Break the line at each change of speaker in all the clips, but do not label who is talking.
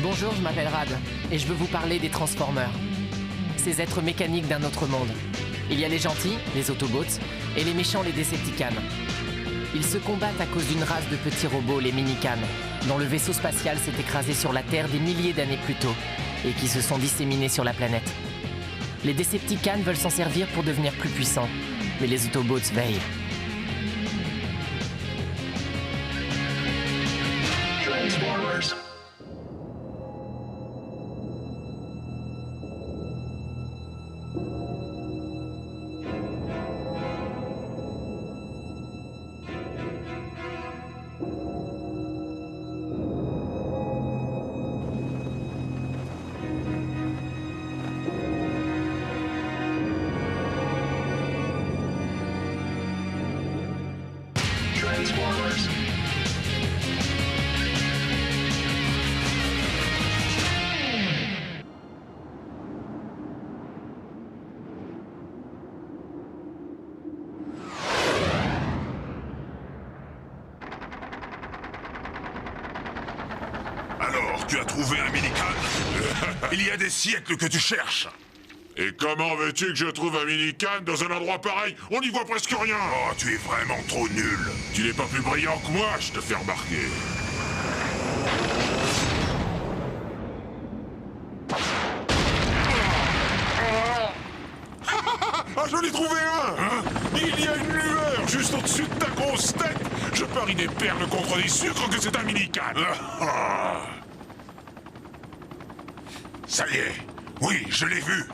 Bonjour, je m'appelle Rad, et je veux vous parler des Transformers. Ces êtres mécaniques d'un autre monde. Il y a les gentils, les Autobots, et les méchants, les Decepticons. Ils se combattent à cause d'une race de petits robots, les Minicans, dont le vaisseau spatial s'est écrasé sur la Terre des milliers d'années plus tôt, et qui se sont disséminés sur la planète. Les Decepticons veulent s'en servir pour devenir plus puissants, mais les Autobots veillent.
Transformers. Transformers.
Alors, tu as trouvé un minican? Il y a des siècles que tu cherches.
Et comment veux-tu que je trouve un minican dans un endroit pareil? On n'y voit presque rien.
Oh, tu es vraiment trop nul.
Tu n'es pas plus brillant que moi, je te fais remarquer.
Ah, je l'ai trouvé un, hein? Il y a une lueur juste au-dessus de ta grosse tête. Je parie des perles contre des sucres que c'est un minican. Ça y est. Oui, je l'ai vu.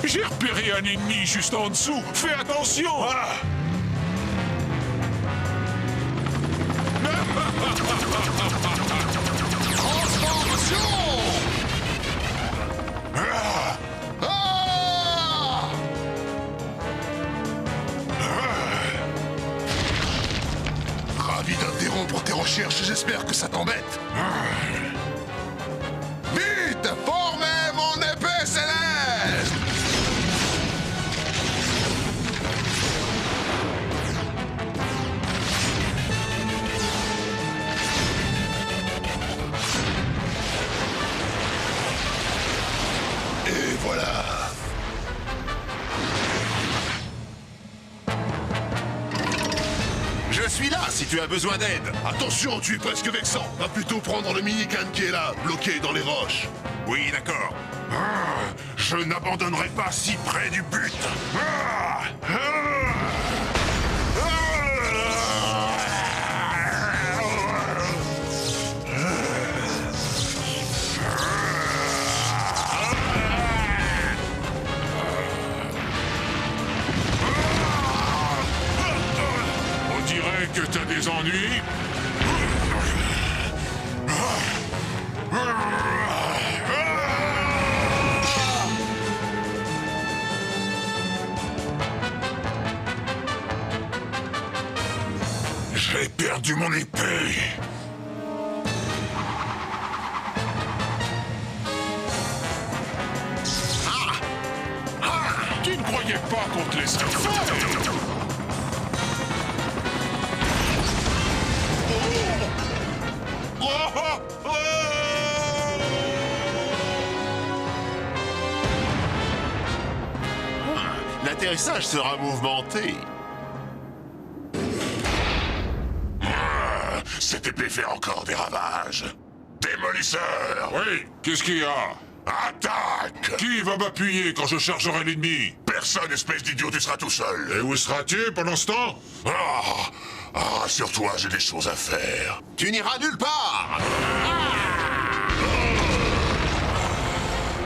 J'ai repéré un ennemi juste en dessous. Fais attention.
Ravi d'interrompre tes recherches, j'espère que ça t'embête. Vite, formez mon épée céleste! Et voilà.
Je suis là si tu as besoin d'aide.
Attention, tu es presque vexant. Va plutôt prendre le minican qui est là, bloqué dans les roches.
Oui, d'accord. Je n'abandonnerai pas si près du but.
On dirait que t'as des ennuis.
J'ai perdu mon épée.
Tu ne croyais pas qu'on te laisserait faire?
L'atterrissage sera mouvementé. Cette épée fait encore des ravages. Démolisseur!
Oui, qu'est-ce qu'il y a?
Attaque!
Qui va m'appuyer quand je chargerai l'ennemi?
Personne, espèce d'idiot, tu seras tout seul.
Et où seras-tu pendant ce temps?
Rassure-toi, j'ai des choses à faire. Tu n'iras nulle part!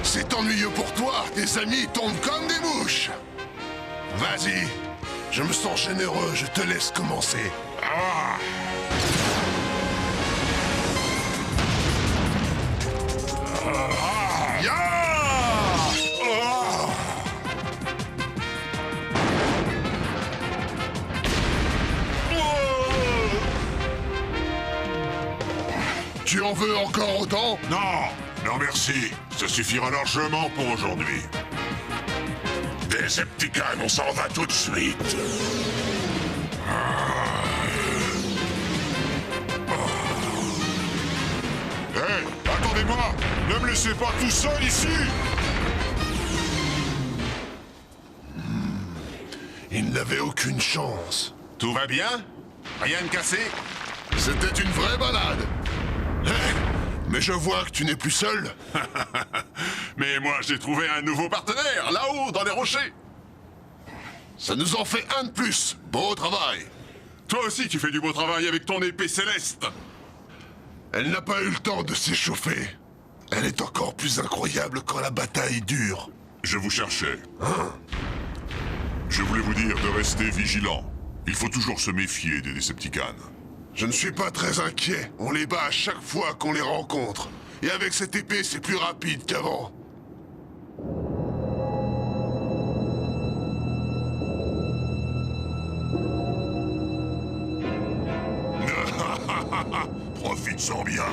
C'est ennuyeux pour toi, tes amis tombent comme des mouches. Vas-y, je me sens généreux, je te laisse commencer. Tu en veux encore autant?
Non, non merci. Ça suffira largement pour aujourd'hui. Decepticons, on s'en va tout de suite.
Hé, attendez-moi! Ne me laissez pas tout seul ici!
Il n'avait aucune chance.
Tout va bien? Rien de cassé?
C'était une vraie balade. Hé, mais je vois que tu n'es plus seul.
Mais moi, j'ai trouvé un nouveau partenaire, là-haut, dans les rochers.
Ça nous en fait un de plus. Beau travail.
Toi aussi, tu fais du beau travail avec ton épée céleste.
Elle n'a pas eu le temps de s'échauffer. Elle est encore plus incroyable quand la bataille dure.
Je vous cherchais. Je voulais vous dire de rester vigilant. Il faut toujours se méfier des Decepticons.
Je ne suis pas très inquiet. On les bat à chaque fois qu'on les rencontre. Et avec cette épée, c'est plus rapide qu'avant.
Profite-en bien.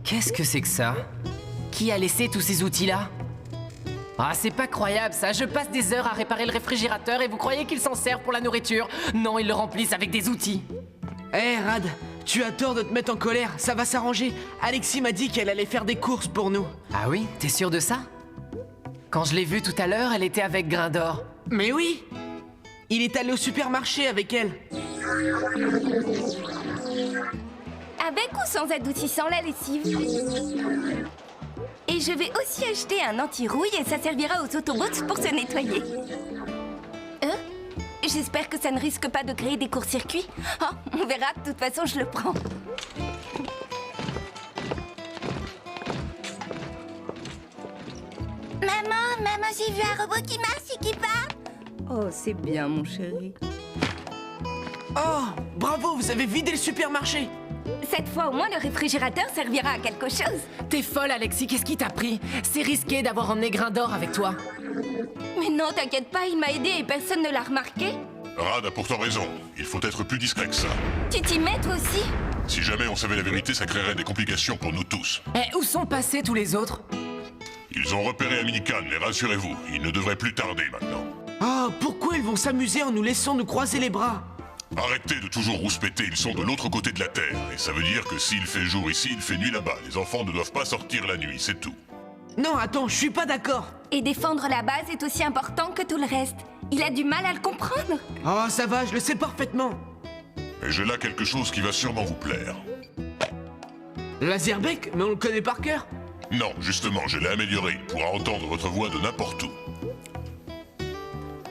Qu'est-ce que c'est que ça? Qui a laissé tous ces outils-là? Ah, c'est pas croyable ça, je passe des heures à réparer le réfrigérateur et vous croyez qu'ils s'en servent pour la nourriture? Non, ils le remplissent avec des outils.
Hé Rad, tu as tort de te mettre en colère, ça va s'arranger. Alexis m'a dit qu'elle allait faire des courses pour nous.
Ah oui? T'es sûr de ça? Quand je l'ai vue tout à l'heure, elle était avec Grindor.
Mais oui! Il est allé au supermarché avec elle.
Avec ou sans adoucissant la lessive? Et je vais aussi acheter un anti-rouille et ça servira aux Autobots pour se nettoyer. J'espère que ça ne risque pas de créer des courts-circuits. Oh, on verra, de toute façon je le prends. Maman, j'ai vu un robot qui marche et qui parle. Oh, c'est bien mon chéri.
Oh, bravo, vous avez vidé le supermarché.
Cette fois au moins le réfrigérateur servira à quelque chose.
T'es folle, Alexis, qu'est-ce qui t'a pris? C'est risqué d'avoir emmené Grindor avec toi.
Mais non, t'inquiète pas, il m'a aidé et personne ne l'a remarqué.
Rad a pourtant raison. Il faut être plus discret que ça.
Tu t'y mets toi aussi?
Si jamais on savait la vérité, ça créerait des complications pour nous tous.
Eh, où sont passés tous les autres?
Ils ont repéré un mini-can, mais rassurez-vous, ils ne devraient plus tarder maintenant.
Oh, pourquoi ils vont s'amuser en nous laissant nous croiser les bras?
Arrêtez de toujours rouspéter, ils sont de l'autre côté de la Terre. Et ça veut dire que s'il fait jour ici, il fait nuit là-bas. Les enfants ne doivent pas sortir la nuit, c'est tout.
Non, attends, je suis pas d'accord.
Et défendre la base est aussi important que tout le reste. Il a du mal à le comprendre.
Oh, ça va, je le sais parfaitement.
Et j'ai là quelque chose qui va sûrement vous plaire.
Laserbeck, mais on le connaît par cœur.
Non, justement, je l'ai amélioré. Il pourra entendre votre voix de n'importe où.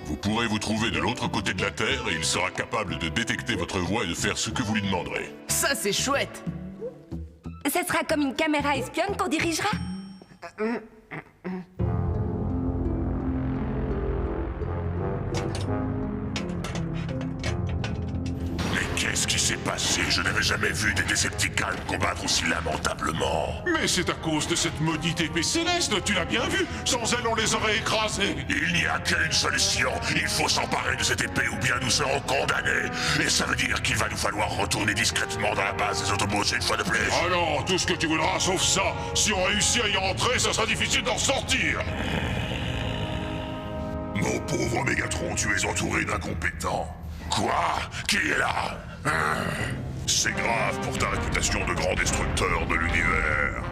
Vous pourrez vous trouver de l'autre côté de la Terre et il sera capable de détecter votre voix et de faire ce que vous lui demanderez.
Ça, c'est chouette.
Ça sera comme une caméra espionne qu'on dirigera.
Mais qu'est-ce qui s'est passé? Je n'avais jamais vu des Decepticons combattre aussi lamentablement.
Mais c'est à cause de cette maudite épée céleste, tu l'as bien vu. Sans elle, on les aurait écrasés.
Il n'y a qu'une solution. Il faut s'emparer de cette épée ou bien nous serons condamnés. Et ça veut dire qu'il va nous falloir retourner discrètement dans la base des Autobots une fois de plus.
Ah non, tout ce que tu voudras, sauf ça. Si on réussit à y entrer, ça sera difficile d'en sortir.
Mon pauvre Mégatron, tu es entouré d'incompétents. Quoi? Qui est là? C'est grave pour ta réputation de grand destructeur de l'univers.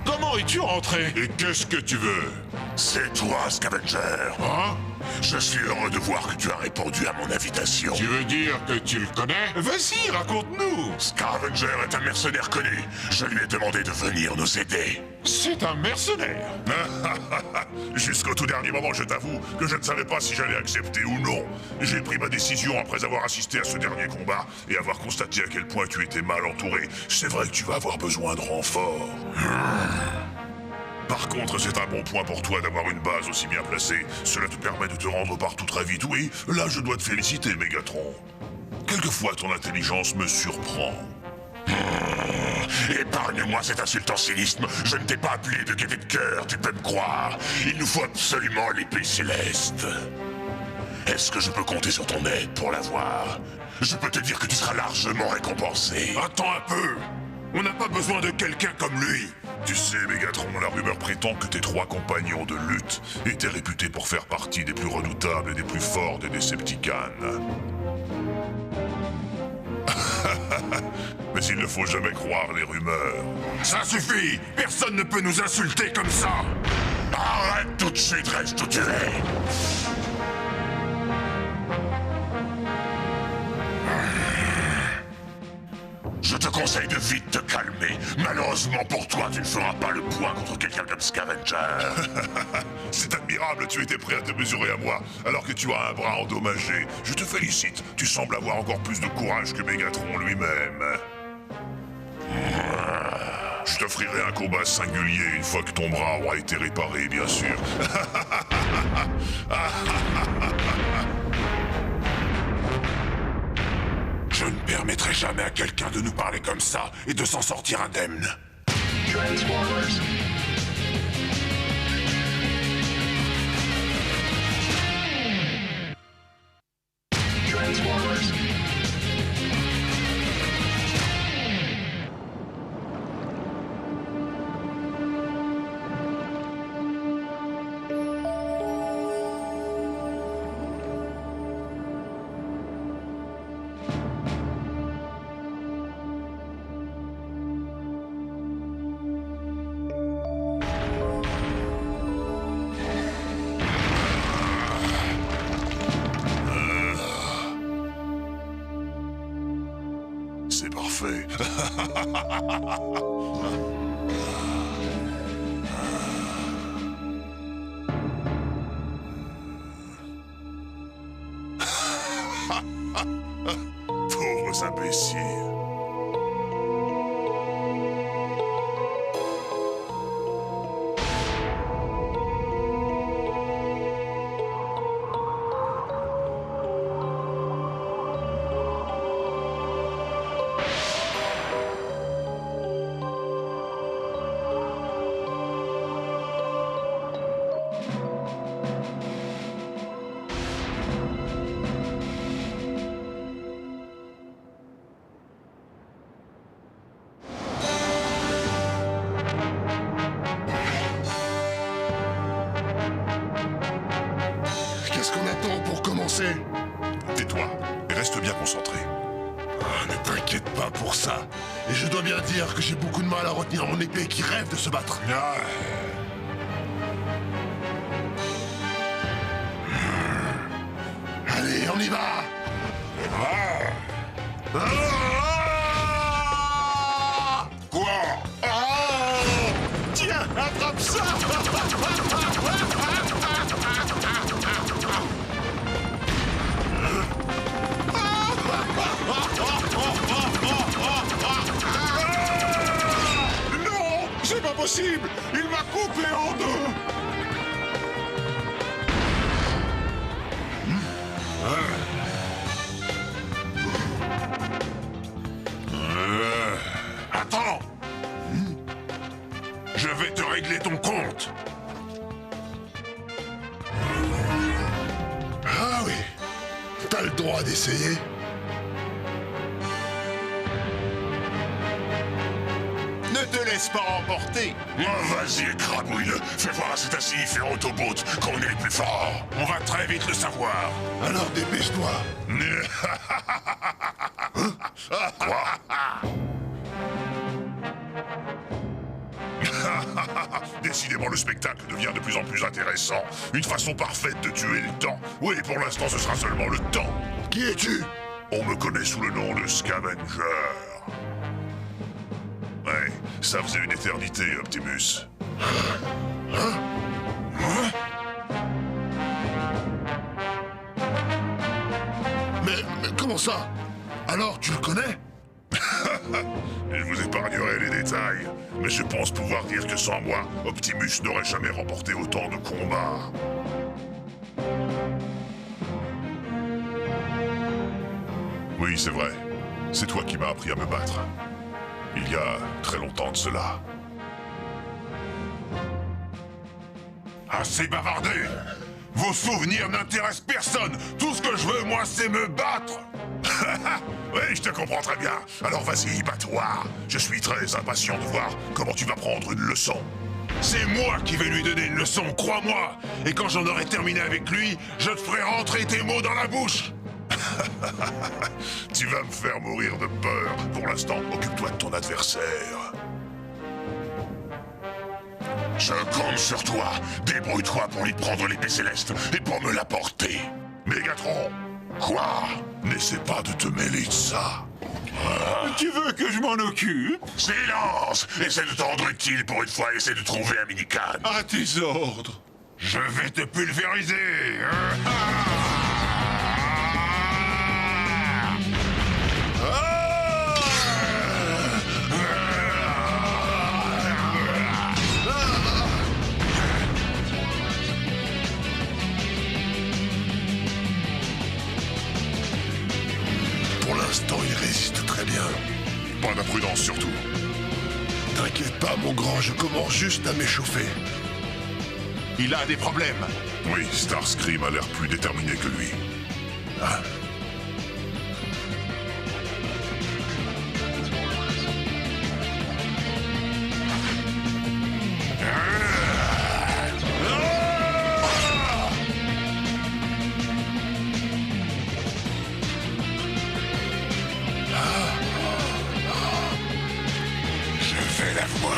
Comment es-tu rentré?
Et qu'est-ce que tu veux? C'est toi, Scavenger.
Hein?
Je suis heureux de voir que tu as répondu à mon invitation.
Tu veux dire que tu le connais? Vas-y, raconte-nous.
Scavenger est un mercenaire connu. Je lui ai demandé de venir nous aider.
C'est un mercenaire.
Jusqu'au tout dernier moment, je t'avoue que je ne savais pas si j'allais accepter ou non. J'ai pris ma décision après avoir assisté à ce dernier combat et avoir constaté à quel point tu étais mal entouré. C'est vrai que tu vas avoir besoin de renfort. Par contre, c'est un bon point pour toi d'avoir une base aussi bien placée. Cela te permet de te rendre partout très vite. Oui, là je dois te féliciter, Mégatron. Quelquefois, ton intelligence me surprend. Épargne-moi cet insultant cynisme. Je ne t'ai pas appelé de gaieté de cœur, tu peux me croire. Il nous faut absolument l'épée céleste. Est-ce que je peux compter sur ton aide pour l'avoir? Je peux te dire que tu seras largement récompensé.
Attends un peu. On n'a pas besoin de quelqu'un comme lui.
Tu sais, Megatron, la rumeur prétend que tes 3 compagnons de lutte étaient réputés pour faire partie des plus redoutables et des plus forts des Decepticons. Mais il ne faut jamais croire les rumeurs.
Ça suffit. Personne ne peut nous insulter comme ça.
Arrête tout de suite, reste où tu es. Je te conseille de vite te calmer. Malheureusement pour toi, tu ne feras pas le poids contre quelqu'un comme Scavenger. C'est admirable, tu étais prêt à te mesurer à moi, alors que tu as un bras endommagé. Je te félicite, tu sembles avoir encore plus de courage que Megatron lui-même. Je t'offrirai un combat singulier une fois que ton bras aura été réparé, bien sûr.
Je ne permettrai jamais à quelqu'un de nous parler comme ça et de s'en sortir indemne.
Transformers. Transformers.
C'est parfait. Pauvres imbéciles.
Qu'est-ce qu'on attend pour commencer?
Tais-toi et reste bien concentré.
Ah, ne t'inquiète pas pour ça. Et je dois bien dire que j'ai beaucoup de mal à retenir mon épée qui rêve de se battre. Allez, on y va!
Quoi? Tiens, attrape ça! Non! C'est pas possible! Il m'a coupé en deux! Attends! Je vais te régler ton compte!
Ah oui, t'as le droit d'essayer.
Ne te laisse pas emporter!
Vas-y, écrabouille-le. Fais voir à cet assis et Autobot qu'on est les plus forts.
On va très vite le savoir!
Alors dépêche-toi.
Quoi? Décidément, le spectacle devient de plus en plus intéressant. Une façon parfaite de tuer le temps. Oui, pour l'instant, ce sera seulement le temps.
Qui es-tu?
On me connaît sous le nom de Scavenger. Ouais, ça faisait une éternité, Optimus.
Mais comment ça? Alors tu le connais?
Je vous épargnerai les détails, mais je pense pouvoir dire que sans moi, Optimus n'aurait jamais remporté autant de combats. Oui, c'est vrai. C'est toi qui m'as appris à me battre. Il y a très longtemps de cela.
Assez bavardé!
Vos souvenirs n'intéressent personne. Tout ce que je veux, moi, c'est me battre. Oui, je te comprends très bien. Alors vas-y, bats-toi. Je suis très impatient de voir comment tu vas prendre une leçon. C'est moi qui vais lui donner une leçon, crois-moi. Et quand j'en aurai terminé avec lui, je te ferai rentrer tes mots dans la bouche. Tu vas me faire mourir de peur. Pour l'instant, occupe-toi de ton adversaire. Je compte sur toi. Débrouille-toi pour lui prendre l'épée céleste et pour me l'apporter. Mégatron, quoi? N'essaie pas de te mêler de ça.
Tu veux que je m'en occupe?
Silence! Essaie de te rendre utile pour une fois, essaie de trouver un mini-can.
À tes ordres.
Je vais te pulvériser.
Pour l'instant, il résiste très bien.
Pas d'imprudence surtout.
T'inquiète pas, mon grand, je commence juste à m'échauffer.
Il a des problèmes. Oui, Starscream a l'air plus déterminé que lui. Ah. Je vais la voir.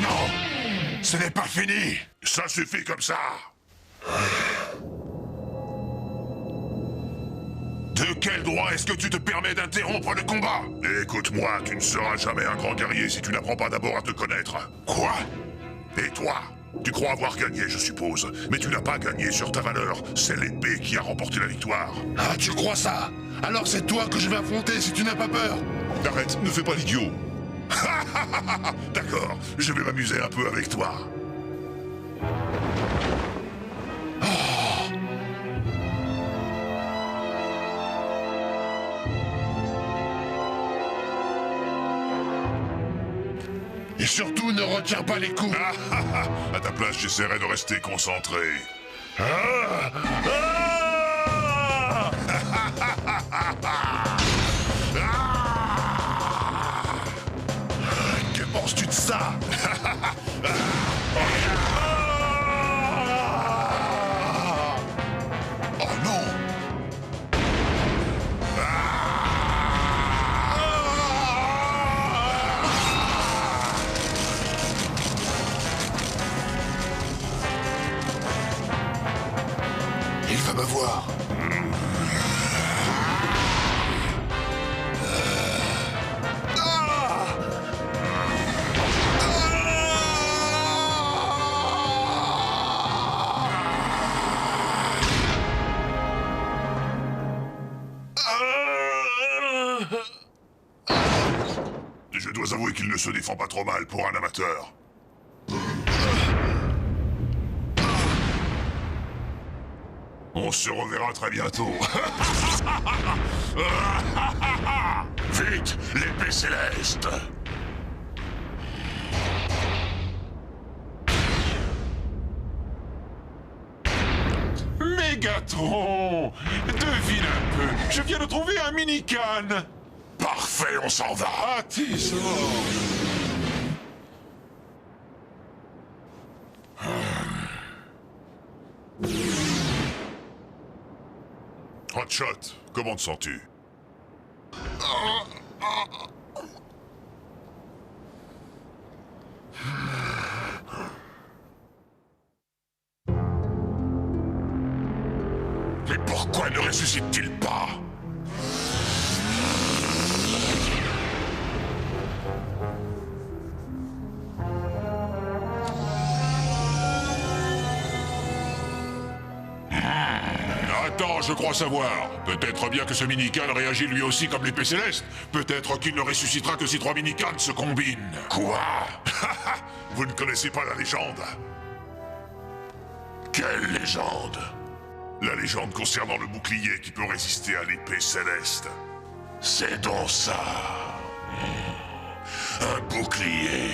Non, ce n'est pas fini. Ça suffit comme ça. De quel droit est-ce que tu te permets d'interrompre le combat? Écoute-moi, tu ne seras jamais un grand guerrier si tu n'apprends pas d'abord à te connaître. Quoi? Et toi? Tu crois avoir gagné, je suppose. Mais tu n'as pas gagné sur ta valeur. C'est l'épée qui a remporté la victoire.
Ah, tu crois ça? Alors c'est toi que je vais affronter si tu n'as pas peur.
Arrête, ne fais pas l'idiot. D'accord, je vais m'amuser un peu avec toi.
Et surtout, ne retire pas les coups.
À ta place, j'essaierai de rester concentré.
Que penses-tu de ça?
Oh non!
Il va me voir.
Je dois avouer qu'il ne se défend pas trop mal pour un amateur. On se reverra très bientôt. Vite, l'épée céleste.
Mégatron! Devine un peu, je viens de trouver un mini-can!
Parfait, on s'en va.
À tes ordres!
Hotshot, comment te sens-tu? Mais pourquoi ne ressuscite-t-il pas?
Attends, je crois savoir. Peut-être bien que ce mini-can réagit lui aussi comme l'épée céleste. Peut-être qu'il ne ressuscitera que si 3 mini-cans se combinent.
Quoi? Vous ne connaissez pas la légende?
Quelle légende?
La légende concernant le bouclier qui peut résister à l'épée céleste.
C'est donc ça. Un bouclier.